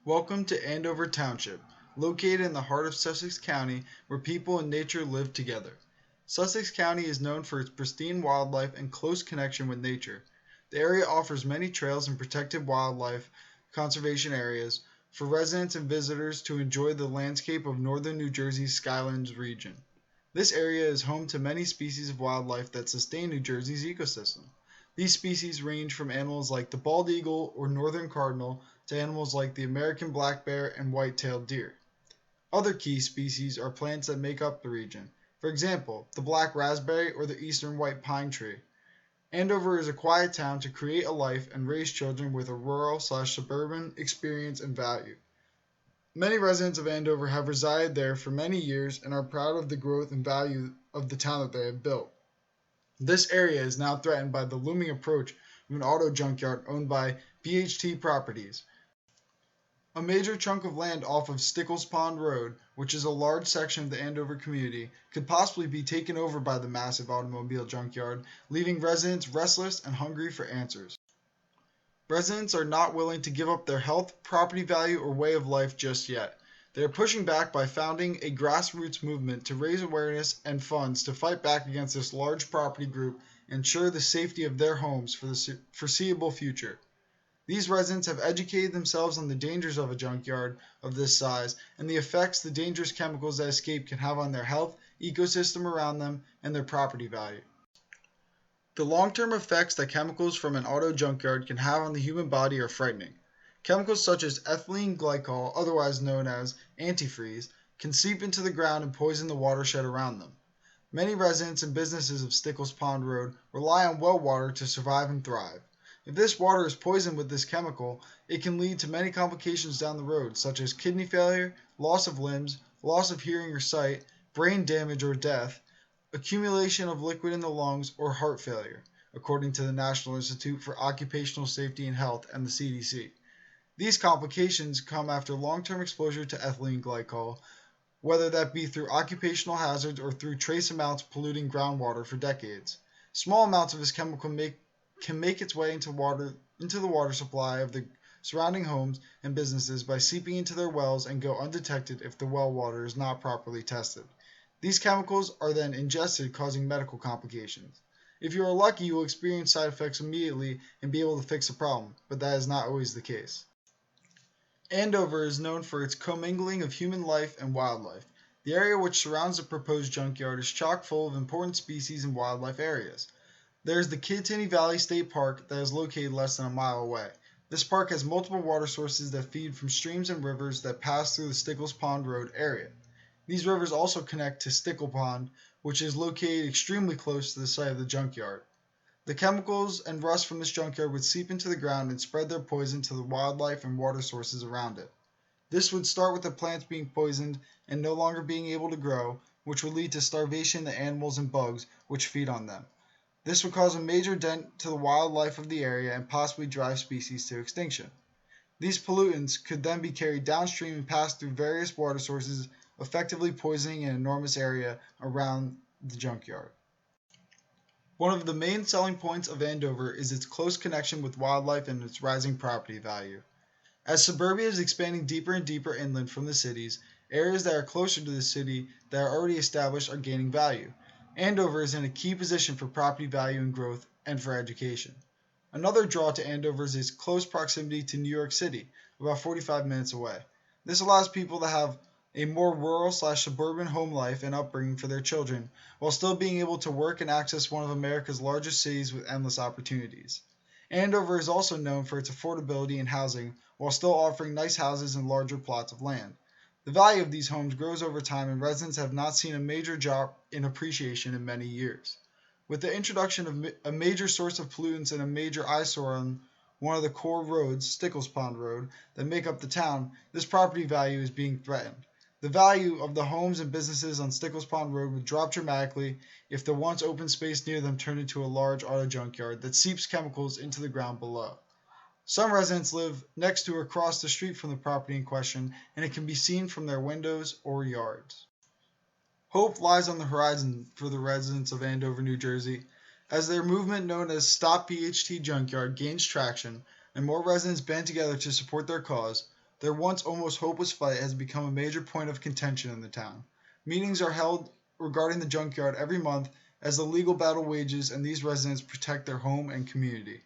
Welcome to Andover Township, located in the heart of Sussex County, where people and nature live together. Sussex County is known for its pristine wildlife and close connection with nature. The area offers many trails and protected wildlife conservation areas for residents and visitors to enjoy the landscape of northern New Jersey's Skylands region. This area is home to many species of wildlife that sustain New Jersey's ecosystem. These species range from animals like the bald eagle or northern cardinal to animals like the American black bear and white-tailed deer. Other key species are plants that make up the region. For example, the black raspberry or the eastern white pine tree. Andover is a quiet town to create a life and raise children with a rural/suburban experience and value. Many residents of Andover have resided there for many years and are proud of the growth and value of the town that they have built. This area is now threatened by the looming approach of an auto junkyard owned by BHT Properties. A major chunk of land off of Stickles Pond Road, which is a large section of the Andover community, could possibly be taken over by the massive automobile junkyard, leaving residents restless and hungry for answers. Residents are not willing to give up their health, property value, or way of life just yet. They are pushing back by founding a grassroots movement to raise awareness and funds to fight back against this large property group and ensure the safety of their homes for the foreseeable future. These residents have educated themselves on the dangers of a junkyard of this size and the effects the dangerous chemicals that escape can have on their health, ecosystem around them, and their property value. The long-term effects that chemicals from an auto junkyard can have on the human body are frightening. Chemicals such as ethylene glycol, otherwise known as antifreeze, can seep into the ground and poison the watershed around them. Many residents and businesses of Stickles Pond Road rely on well water to survive and thrive. If this water is poisoned with this chemical, it can lead to many complications down the road, such as kidney failure, loss of limbs, loss of hearing or sight, brain damage or death, accumulation of liquid in the lungs, or heart failure, according to the National Institute for Occupational Safety and Health and the CDC. These complications come after long-term exposure to ethylene glycol, whether that be through occupational hazards or through trace amounts polluting groundwater for decades. Small amounts of this chemical can make its way into the water supply of the surrounding homes and businesses by seeping into their wells and go undetected if the well water is not properly tested. These chemicals are then ingested, causing medical complications. If you are lucky, you will experience side effects immediately and be able to fix the problem, but that is not always the case. Andover is known for its commingling of human life and wildlife. The area which surrounds the proposed junkyard is chock full of important species and wildlife areas. There is the Kittatinny Valley State Park that is located less than a mile away. This park has multiple water sources that feed from streams and rivers that pass through the Stickles Pond Road area. These rivers also connect to Stickle Pond, which is located extremely close to the site of the junkyard. The chemicals and rust from this junkyard would seep into the ground and spread their poison to the wildlife and water sources around it. This would start with the plants being poisoned and no longer being able to grow, which would lead to starvation of the animals and bugs which feed on them. This would cause a major dent to the wildlife of the area and possibly drive species to extinction. These pollutants could then be carried downstream and pass through various water sources, effectively poisoning an enormous area around the junkyard. One of the main selling points of Andover is its close connection with wildlife and its rising property value. As suburbia is expanding deeper and deeper inland from the cities, areas that are closer to the city that are already established are gaining value. Andover is in a key position for property value and growth and for education. Another draw to Andover is its close proximity to New York City, about 45 minutes away. This allows people to have a more rural/suburban home life and upbringing for their children, while still being able to work and access one of America's largest cities with endless opportunities. Andover is also known for its affordability in housing, while still offering nice houses and larger plots of land. The value of these homes grows over time, and residents have not seen a major drop in appreciation in many years. With the introduction of a major source of pollutants and a major eyesore on one of the core roads, Stickles Pond Road, that make up the town, this property value is being threatened. The value of the homes and businesses on Stickles Pond Road would drop dramatically if the once open space near them turned into a large auto junkyard that seeps chemicals into the ground below. Some residents live next to or across the street from the property in question, and it can be seen from their windows or yards. Hope lies on the horizon for the residents of Andover, New Jersey. As their movement known as Stop BHT Junkyard gains traction and more residents band together to support their cause, Their once almost hopeless fight has become a major point of contention in the town. Meetings are held regarding the junkyard every month as the legal battle wages and these residents protect their home and community.